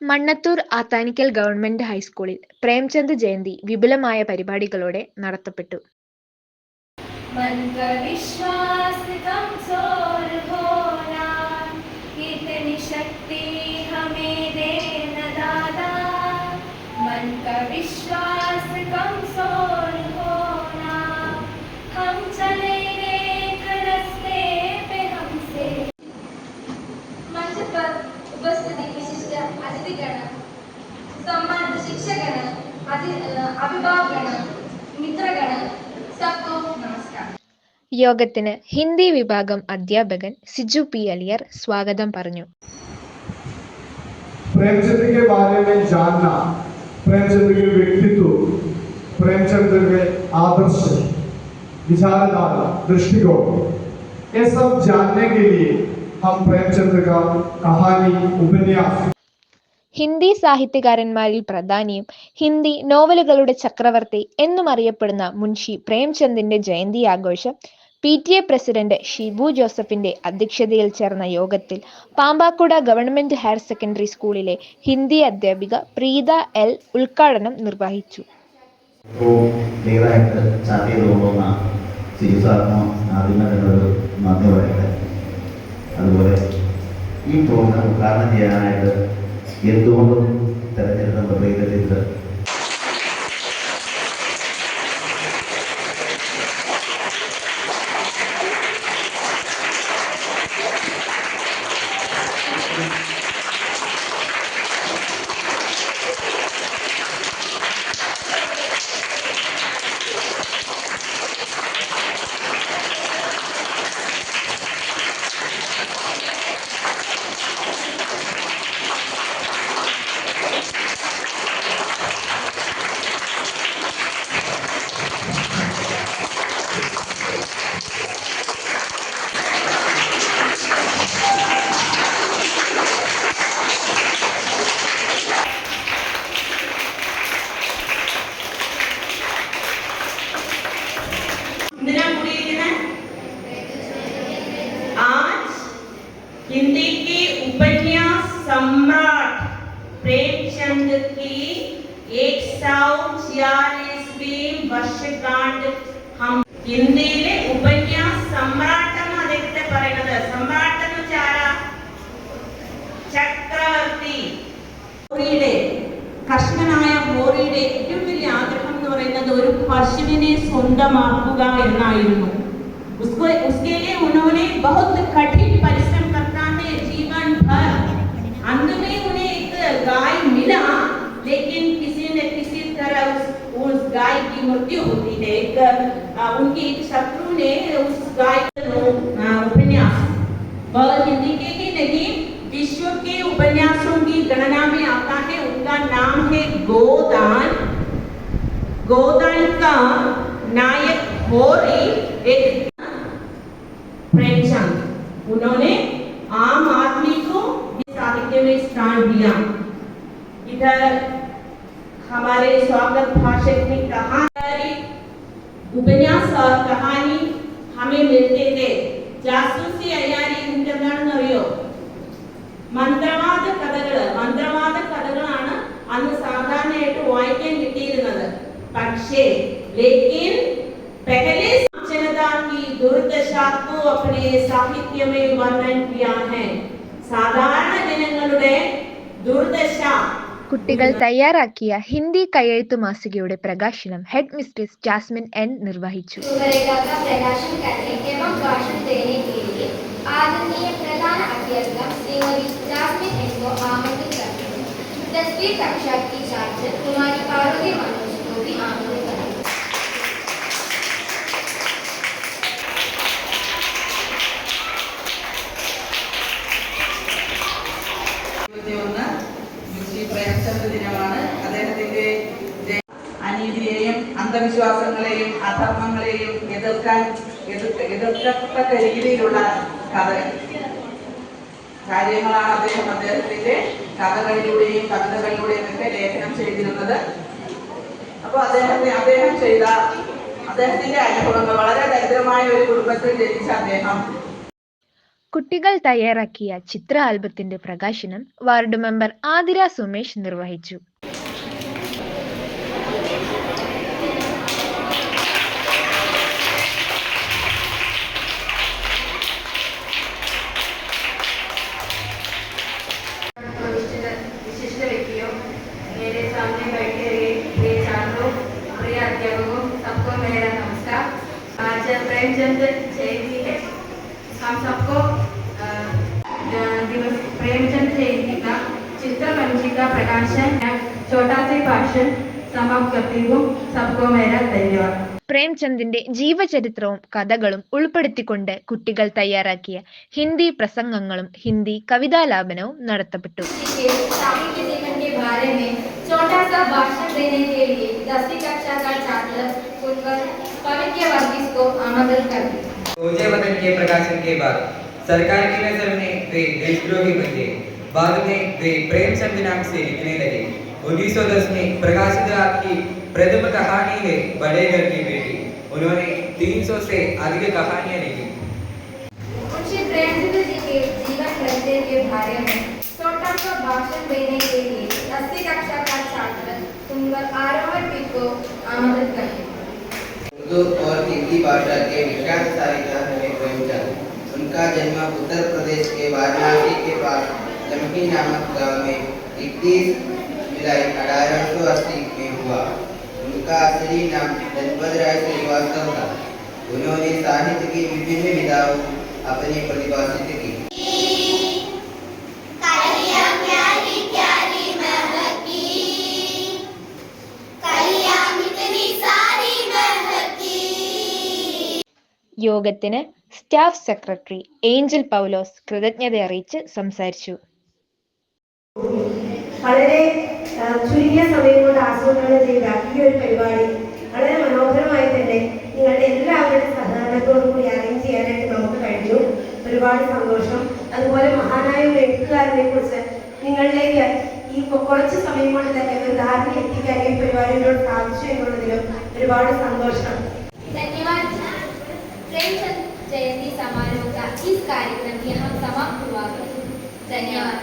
Mannathoor ആത്താനിക്കൽ government ഹൈസ്കൂളിൽ പ്രേംചന്ദ് ജയന്തി വിപുലമായ പരിപാടികളോടെ നടത്തപ്പെട്ടു. सम्मानित शिक्षकगण, अभिभावकगण, मित्रगण, सबको नमस्कार. യോഗത്തിന് ഹിന്ദി വിഭാഗം അധ്യാപകൻ സിജു പി അലിയർ സ്വാഗതം പറഞ്ഞു. प्रेमचंद के बारे में जानना, प्रेमचंद के व्यक्तित्व, प्रेमचंद के आदर्श, विचारधारा, दृष्टिकोण, ये सब जानने के लिए हम प्रेमचंद का कहानी उपन्यास ഹിന്ദി സാഹിത്യകാരന്മാരിൽ പ്രധാനിയും ഹിന്ദി നോവലുകളുടെ ചക്രവർത്തി എന്നും അറിയപ്പെടുന്ന മുൻഷി പ്രേംചന്ദിന്റെ ജയന്തി ആഘോഷം PTA പ്രസിഡന്റ് ഷിബു ജോസഫിന്റെ അധ്യക്ഷതയിൽ ചേർന്ന യോഗത്തിൽ പാമ്പാക്കുട ഗവൺമെന്റ് ഹയർ സെക്കൻഡറി സ്കൂളിലെ ഹിന്ദി അധ്യാപിക പ്രീത എൽ ഉദ്ഘാടനം നിർവഹിച്ചു. അതുപോലെ ഈ പ്രോഗ്രാം ഉദ്ഘാടനം ചെയ്യാനായിട്ട് എന്തുകൊണ്ടും തെരഞ്ഞെടുത്ത പ്രീത हिंदी के उपन्यास सम्राट प्रेमचंद की 146वीं वर्षगांठ हम हिंदी उपन्यास सम्राट सम्राट ചക്രവർത്തി കർഷകനായ മോറിയുടെ ഏറ്റവും വലിയ ആഗ്രഹം എന്ന് പറയുന്നത് ഒരു പശുവിനെ സ്വന്തമാക്കുക എന്നായിരുന്നു. उसके लिए उन्होंने बहुत कठिन परिश्रम करता है जीवन भर. अंत में उन्हें एक गाय मिला, लेकिन किसी न किसी तरह उस गाय की मृत्यु होती है. उनके एक शत्रु ने उस गाय को उपन्यास वह हिंदी के ही नहीं विश्व के उपन्यासों की गणना में आता है. उनका नाम है गोदान. गोदान का नायक होरी एक प्रेमचंद. उन्होंने आम आदमी को साहित्य में स्थान दिया. इधर हमारे स्वागत भाषण में कहा उपन्यास और कहानी हमें मिलते थे. ജാസൂസി അയ്യാരി എന്താണെന്ന് അറിയോ? മന്ത്രവാദ കഥകളാണ് അന്ന് സാധാരണയായിട്ട് വായിക്കാൻ കിട്ടിയിരുന്നത്. പക്ഷേ लेकिन पहले जनता की दुर्दशा को अपने साहित्य में वर्णन किया है. സാധാരണ ജനങ്ങളുടെ ദുർദശ കുട്ടികൾ തയ്യാറാക്കിയ ഹിന്ദി കയ്യെഴുത്തു മാസികയുടെ പ്രകാശനം ഹെഡ് മിസ്ട്രസ് ജാസ്മിൻ എൻ നിർവഹിച്ചു. പ്രേംചന്ദ് ദിനമാണ്. അദ്ദേഹത്തിന്റെ അനീതിയെയും അന്ധവിശ്വാസങ്ങളെയും അധർമ്മങ്ങളെയും എതിർക്കത്തക്ക രീതിയിലുള്ള കാര്യങ്ങളാണ് അദ്ദേഹത്തിന്റെ കഥകളിലൂടെയും കവിതകളിലൂടെയും ഒക്കെ ലേഖനം ചെയ്തിരുന്നത്. അപ്പോൾ അദ്ദേഹത്തിന്റെ അനുഭവങ്ങൾ വളരെ ദരിദ്രമായ ഒരു കുടുംബത്തിൽ ജനിച്ച അദ്ദേഹം കുട്ടികൾ തയ്യാറാക്കിയ ചിത്ര ആൽബത്തിന്റെ പ്രകാശനം വാർഡ് മെമ്പർ ആതിര സുമേഷ് നിർവഹിച്ചു. विशिष्ट व्यक्तियों, मेरे सामने बैठे हुए छात्रों, प्रिय अध्यापकों, सबको मेरा नमस्कार। आज प्रेमचंद जयंती है। हम सबको दिवस प्रेमचंद जयंती का चित्रपंजी का प्रकाशन छोटा सा भाषण समाप्त करती हूँ। सबको मेरा धन्यवाद. പ്രേംചന്ദിന്റെ ജീവചരിത്രവും കഥകളും ഉൾപ്പെടുത്തിക്കൊണ്ട് കുട്ടികൾ തയ്യാറാക്കിയ ഹിന്ദി പ്രസംഗങ്ങളും ഹിന്ദി കവിതാലാപനവും നടത്തപ്പെട്ടു. साहित्य जीवन के बारे में छोटा सा भाषण देने के लिए 10वीं कक्षा का छात्र कुंवर पवित्र वर्गीस को आमंत्रित करते हैं. सोचे वतन के प्रकाशन के बाद सरकार की नजर में वे देशद्रोही बने। बाद में वे प्रेमचंद नाम से लिखने लगे। 1910 में प्रकाशित आपकी प्रथम कहानी है बड़े घर की बेटी। उन्होंने 300 से अधिक कहानियां लिखी। मुंशी प्रेमचंद जी के जीवन परिचय के बारे में छोटा सा भाषण देने के लिए 10वीं कक्षा का छात्र कुंवर आरोहण को आमंत्रित करते हैं. उर्दू और हिंदी भाषा के विख्यात साहित्यकार हैं प्रेमचंद। उनका जन्म उत्तर प्रदेश के वाराणसी के पास जमही नामक गांव में 31 जुलाई 1880 में हुआ। उनका असली नाम धनपत राय श्रीवास्तव था। उन्होंने साहित्य की विभिन्न विधाओं अपनी प्रतिभा सिद्ध की। യോഗത്തിന് സ്റ്റാഫ് സെക്രട്ടറി ഏഞ്ചൽ പൗലോസ് കൃതജ്ഞത അറിയിച്ച് സംസാരിച്ചു. വളരെ ചുരുങ്ങിയ സമയം കൊണ്ട് ആസൂത്രണം ചെയ്ത ഈ ഒരു പരിപാടി വളരെ മനോഹരമായി തന്നെ നിങ്ങളുടെ എല്ലാവരുടെ സഹകരണത്തോടു കൂടി അറേഞ്ച് ചെയ്യാനായിട്ട് നമുക്ക് കഴിഞ്ഞു. ഒരുപാട് സന്തോഷം. അതുപോലെ മഹാനായ ഒരു എഴുത്തുകാരനെ കുറിച്ച് നിങ്ങളിലേക്ക് ഈ കുറച്ച് സമയം കൊണ്ട് തന്നെ ഒരു ധാരണ എത്തിക്കാൻ ഈ പരിപാടിയോട് സാധിച്ചു എന്നുള്ളതിലും ഒരുപാട് സന്തോഷം. धन्यवाद. प्रेमचंद जयंती समारोह का इस कार्यक्रम यहाँ समाप्त हुआ. धन्यवाद.